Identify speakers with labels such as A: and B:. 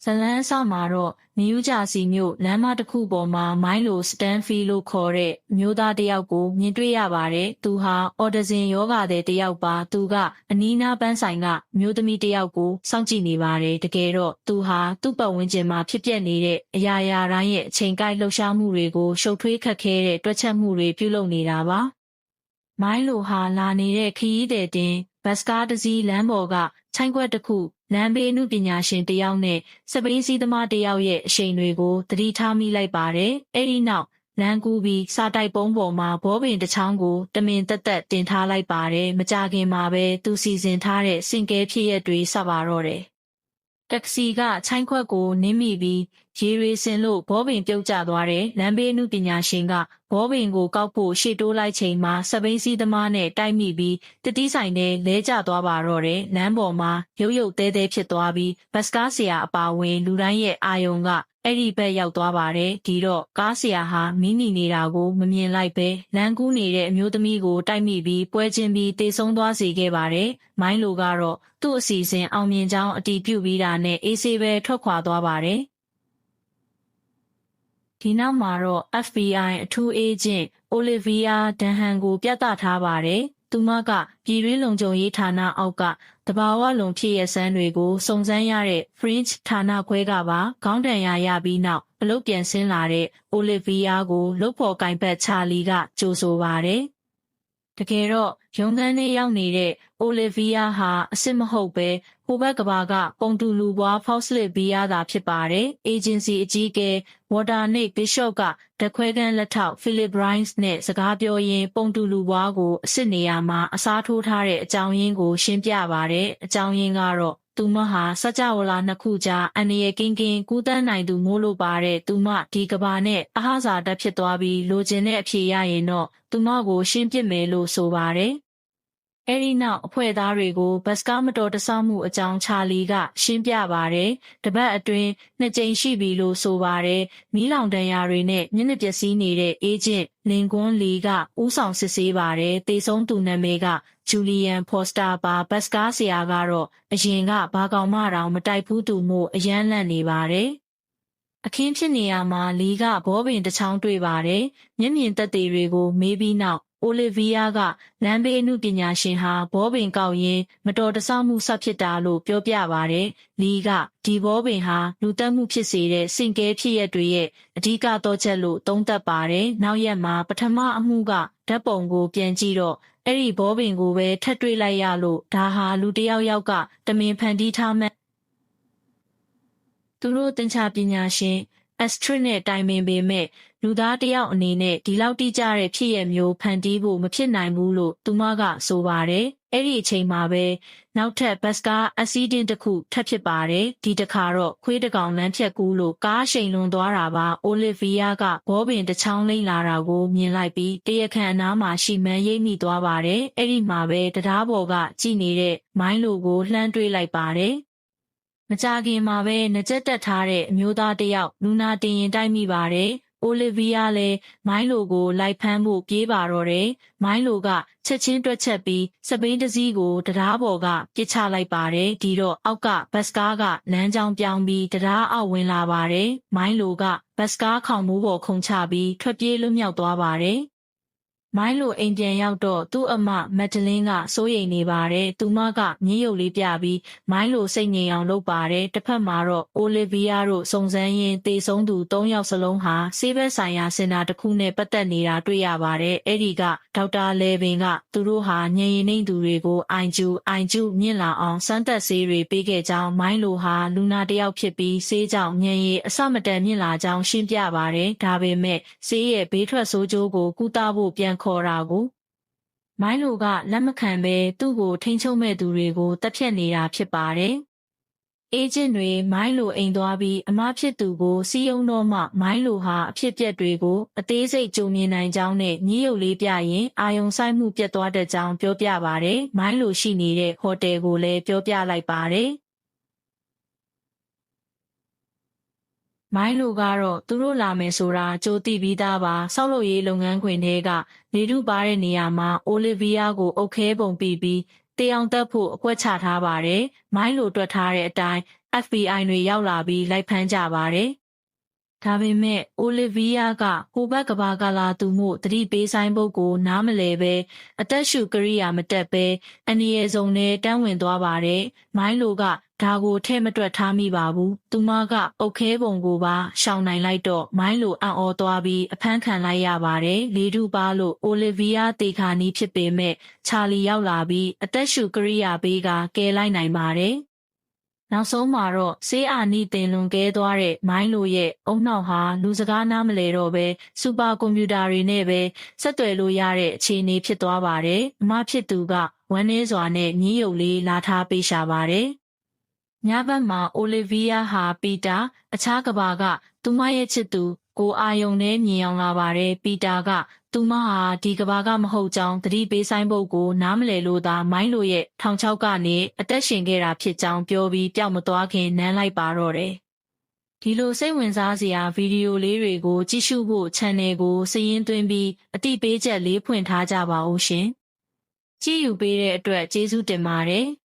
A: ဇလန်းအစမှာတော့နယူးဂျာစီမြို့လမ်းမတစ်ခုပေါ်မှာမိုင်းလိုစတန်ဖီလို့ခေါ်တဲ့အမျိုးသားတစ်ယောက်ကိုမြင်တွေ့ရပါတယ်။သူဟာအော်ဒဇင်ယောဂတဲ့တစ်ယောက်ပါ။သူကအနီးနားပန်းဆိုင်ကမျိုးသမီးတစ်ယောက်ကိုစောင့်ကြည့်နေပါတယ်။တကယ်တော့သူဟာသူ့ပတ်ဝန်းကျင်မှာဖြစ်ပျက်နေတဲ့အရာရာတိုင်းရဲ့အချိန်ကိုက်လှုပ်ရှားမှုတွေကိုရှုပ်ထွေးခက်ခဲတဲ့တွက်ချက်မှုတွေပြုလုပ်နေတာပါ။မိုင်းလိုဟာလာနေတဲ့ခရီးသည်တင်ဘတ်စကားတစ်စီးလမ်းပေါ်ကချိုင်းခွက်တစ်ခုလမ်းဘေးအမှုပညာရှင်တစ်ယောက်နဲ့စပိန်စီသမားတစ်ယောက်ရဲ့အရှိန်တွေကိုသတိထားမိလိုက်ပါတယ်။အဲဒီနောက်လမ်းကူးပြီးစာတိုက်ပုံးပေါ်မှာဘောပင်တစ်ချောင်းကိုတမင်တက်တက်တင်ထားလိုက်ပါတယ်။မကြခင်မှာပဲသူစီစဉ်ထားတဲ့စင်ကဲဖြစ်ရက်တွေစပါတော့တယ်။တက္ကစီကချိုင်းခွက်ကိုနင်းမိပြီးရေတွေစင်လို့ဘောပင်ပြုတ်ကျသွားတယ်။လမ်းဘေးအမှုပညာရှင်ကဘောပင်ကိုကောက်ဖို့ရှေ့တိုးလိုက်ချိန်မှာစပိန်စီသမားနဲ့တိုက်မိပြီးတတိဆိုင်နဲ့လဲကျသွားပါတော့တယ်။လမ်းပေါ်မှာရုပ်ရုပ်သဲသဲဖြစ်သွားပြီးဘတ်စကားဆရာအပါဝင်လူတိုင်းရဲ့အာယုံကအဲ့ဒီဘက်ရောက်သွားပါတယ်။ဒီတော့ကားဆရာဟာမီးနီနေတာကိုမမြင်လိုက်ပဲလမ်းကူးနေတဲ့အမျိုးသမီးကိုတိုက်မိပြီးပွဲချင်းပြီးတေဆုံးသွားစေခဲ့ပါတယ်။မိုင်းလိုကတော့သူ့အစီအစဉ်အောင်မြင်ကြောင်းအတည်ပြုပြီးတာနဲ့အေးဆေးပဲထွက်ခွာသွားပါတယ်။ဒီနောက်မှာတော့ FBI အထူးအေဂျင့်အိုလီဗီယာဒန်ဟန်ကိုပြသထားပါတယ်။သူမကပြည်တွင်းလုံခြုံရေးဌာနအောက်ကတဘာဝလုံဖြစ်ရဆန်းတွေကိုစုံစမ်းရတဲ့ French ဌာနခွဲကပါခေါင်းတန်ရာရပြီးနောက်အလုပ်ပြန်ဆင်းလာတဲ့အိုလီဗီယာကိုလုပ်ဖော်ကင်ဘတ်ချာလီကကြိုဆိုပါတယ်။တကယ်တော့ရုံးခန်းထဲရောက်နေတဲ့အိုလီဗီယာဟာအစ်စ်မဟုတ်ပဲဟိုဘက်ကဘာကပုံတူလူပွားဖောက်စလစ်ဗီယာသာဖြစ်ပါတယ်။အေဂျင်စီအကြီးအကဲဝါတာနိတ်ဘစ်ရှော့ကဓခွဲခန်းလက်ထောက်ဖိလစ်ဘရိုင်းစ်နဲ့စကားပြောရင်းပုံတူလူပွားကိုအစ်စ်နေရာမှာအစားထိုးထားတဲ့အကြောင်းရင်းကိုရှင်းပြပါတယ်။အကြောင်းရင်းကတော့သူမဟာစကြဝဠာနှစ်ခုကြားအန္တရာယ်ကင်းကူးတန်းနိုင်သူမို့လို့ပါတဲ့သူမဒီကဘာနဲ့အဟဇာတက်ဖြစ်သွားပြီးလိုချင်တဲ့အဖြေရရင်တော့သူမကိုရှင်းပစ်မယ်လို့ဆိုပါတယ်။အဲဒီနောက်အဖွဲ့သားတွေကိုဘတ်စကားမတော်တဆမှုအကြောင်းချာလီကရှင်းပြပါတယ်။တပတ်အတွင်း2ကြိမ်ရှိပြီလို့ဆိုပါတယ်။မီးလောင်တန်ရာတွေနဲ့မျက်နှာပျက်စီးနေတဲ့အေဂျင့်လင်ကွန်းလီကဦးဆောင်စစ်ဆေးပါတယ်။တေဆုံးသူနာမည်ကဂျူလီယန်ဖော်စတာပါဘတ်စကားဆရာကတော့အရင်ကဘာကောင်မှတောင်မတိုက်ဘူးသူမို့အယမ်းလန့်နေပါတယ်။အခင်းဖြစ်နေရမှာလီကဘောပင်တစ်ချောင်းတွေ့ပါတယ်။မျက်မြင်သက်သေတွေကိုမေးပြီးနောက်အိုလီဗီယာကလမ်းဘေးအမှုပညာရှင်ဟာဘောပင်ကောက်ရင်းမတော်တဆမှုဆက်ဖြစ်တာလို့ပြောပြပါတယ်။လီကဒီဘောပင်ဟာလူတက်မှုဖြစ်စေတဲ့စင်ကဲဖြစ်ရက်တွေရဲ့အဓိကတော့ချက်လို့သုံးသပ်ပါတယ်။နောက်ရက်မှာပထမအမှုကဓာတ်ပုံကိုပြန်ကြည့်တော့အဲ့ဒီဘောပင်ကိုပဲထပ်တွေ့လိုက်ရလို့ဒါဟာလူတစ်ယောက်ကတမင်ဖန်တီးထားမှသူတို့တင်ချပညာရှင်အက်စထရစ်နဲ့တိုင်ပင်ပေမဲ့လူသားတယောက်အနေနဲ့ဒီလောက်တိကျတဲ့ဖြစ်ရမျိုးဖန်တီးဖို့မဖြစ်နိုင်ဘူးလို့သူမကဆိုပါတယ်။အဲ့ဒီအချိန်မှာပဲနောက်ထပ်ဘတ်စကားအက်ဆီဒင့်တစ်ခုထပ်ဖြစ်ပါတယ်။ဒီတစ်ခါတော့ခွေးတကောင်လမ်းဖြတ်ကူးလို့ကားရှိန်လွန်သွားတာပါ။အိုလီဗီယာကဘောပင်တစ်ချောင်းလိမ့်လာတာကိုမြင်လိုက်ပြီးတရခန့်အနားမှာရှိမှန်းရိပ်မိသွားပါတယ်။အဲ့ဒီမှာပဲတရားပေါ်ကကြည်နေတဲ့မိုင်းလိုကိုလှမ်းတွေးလိုက်ပါတယ်။မကြခင်မှာပဲနှကြက်တက်ထားတဲ့အမျိုးသားတစ်ယောက်လူနာတင်ရင်တိုက်မိပါတယ်။အိုလီဗီယာလည်းမိုင်းလိုကိုလိုက်ဖမ်းဖို့ပြေးပါတော့တယ်။မိုင်းလိုကချက်ချင်းတွက်ချက်ပြီးစပိန်တစည်းကိုတရားပေါ်ကပစ်ချလိုက်ပါတယ်။ဒီတော့အောက်ကဘတ်စကားကလမ်းကြောင်းပြောင်းပြီးတရားအောက်ဝင်လာပါတယ်။မိုင်းလိုကဘတ်စကားခေါင်မိုးပေါ်ခုန်ချပြီးထွက်ပြေးလွတ်မြောက်သွားပါတယ်။မိုင်းလိုအိမ်ပြန်ရောက်တော့သူ့အမမက်ဒလင်းကစိုးရိမ်နေပါတယ်။သူမကမြင်းရုပ်လေးပြပြီးမိုင်းလိုစိတ်ငြိမ်အောင်လုပ်ပါတယ်။တစ်ဖက်မှာတော့အိုလီဗီယာတို့စုံစမ်းရင်းတေဆုံးသူ3ယောက်စလုံးဟာဆေးဘက်ဆိုင်ရာစင်တာတစ်ခုနဲ့ပတ်သက်နေတာတွေ့ရပါတယ်။အဲ့ဒီကဒေါက်တာလေဗင်ကသူတို့ဟာညင်ရင်နှိမ့်သူတွေကိုအိုင်ကျူမြင့်လာအောင်စမ်းသပ်ဆေးတွေပေးခဲ့ကြောင်းမိုင်းလိုဟာလူနာတစ်ယောက်ဖြစ်ပြီးဆေးကြောင့်ညင်ရည်အဆမတန်မြင့်လာကြောင်းရှင်းပြပါတယ်။ဒါပေမဲ့ဆေးရဲ့ဘေးထွက်ဆိုးကျိုးကိုကုသဖို့ပြန်ခေါ်တာကိုမိုင်းလိုကလက်မခံဘဲသူ့ကိုထိန်းချုပ်မဲ့သူတွေကိုတပ်ဖြတ်နေတာဖြစ်ပါတယ်။အေဂျင့်တွေမိုင်းလိုအိမ်သွားပြီးအမဖြစ်သူကိုစီးယုံတော့မှမိုင်းလိုဟာအဖြစ်ပြက်တွေကိုအသေးစိတ်ကြုံမြင်နိုင်ကြောင်းနဲ့ညှို့လေးပြရင်အာယုံဆိုင်မှုပြတ်သွားတဲ့ကြောင်းပြောပြပါတယ်။မိုင်းလိုရှိနေတဲ့ဟိုတယ်ကိုလည်းပြောပြလိုက်ပါတယ်။မိုင်းလိုကတော့သူတို့လာမယ်ဆိုတာကြိုသိပြီးသားပါဆောက်လုပ်ရေးလုပ်ငန်းခွင်ထဲကလေထုပါတဲ့နေရာမှာအိုလီဗီယာကိုအုပ်ခဲပုံပြီးတေးအောင်တက်ဖို့အကွက်ချထားပါတယ်မိုင်းလိုတွက်ထားတဲ့အတိုင်း FBI တွေရောက်လာပြီးလိုက်ဖမ်းကြပါတယ်။ဒါပေမဲ့အိုလီဗီးယားကဟိုဘက်ကဘာကလာသူမို့သတိပေးဆိုင်ပုတ်ကိုနားမလဲပဲအသက်ရှူကရိယာမတက်ပဲအန်ဒီရဲ့စုံနဲ့တန်းဝင်သွားပါတယ်။မိုင်းလိုကဒါကိုထဲ့မတွက်ထားမိပါဘူး။သူမကအုတ်ခဲပုံကိုပါရှောင်နိုင်လိုက်တော့မိုင်းလိုအံ့ဩသွားပြီးအဖမ်းခံလိုက်ရပါတယ်။လေထုပါလို့အိုလီဗီးယားတေခါနီးဖြစ်ပေမဲ့ချာလီရောက်လာပြီးအသက်ရှူကရိယာပေးကကယ်လိုက်နိုင်ပါတယ်။နောက်ဆုံးမှာတော့ဆေးအာနိတင်လွန်ကဲသွားတဲ့မိုင်းလိုရဲ့အုံနှောက်ဟာလူစကားနားမလဲတော့ပဲစူပါကွန်ပျူတာတွေနဲ့ပဲဆက်သွယ်လို့ရတဲ့အခြေအနေဖြစ်သွားပါတယ်။အမဖြစ်သူကဝမ်းနည်းစွာနဲ့ညှိယုပ်လေးလာထားပေးရှာပါတယ်။ညဘက်မှာအိုလီဗီးယားဟာပီတာအခြားကဘာကသူမရဲ့ချစ်သူကိုအာယုံနဲ့မြင်အောင်လာပါတယ်။ပီတာကသူမဟာဒီကဘာကမဟုတ်ကြောင်းသတိပေးဆိုင်ပုတ်ကိုနားမလဲလို့သာမိုင်းလိုရဲ့ထောင်ချောက်ကနေအသက်ရှင်ခဲ့တာဖြစ်ကြောင်းပြောပြီးပျောက်မသွားခင်နမ်းလိုက်ပါတော့တယ်။ဒီလိုစိတ်ဝင်စားစရာဗီဒီယိုလေးတွေကိုကြည့်ရှုဖို့ channel ကိုစာရင်းသွင်းပြီးအတိပေးချက်လေးဖွင့်ထားကြပါဦးရှင်။ကြည့်ယူပေးတဲ့အတွက်ကျေးဇူးတင်ပါတယ်။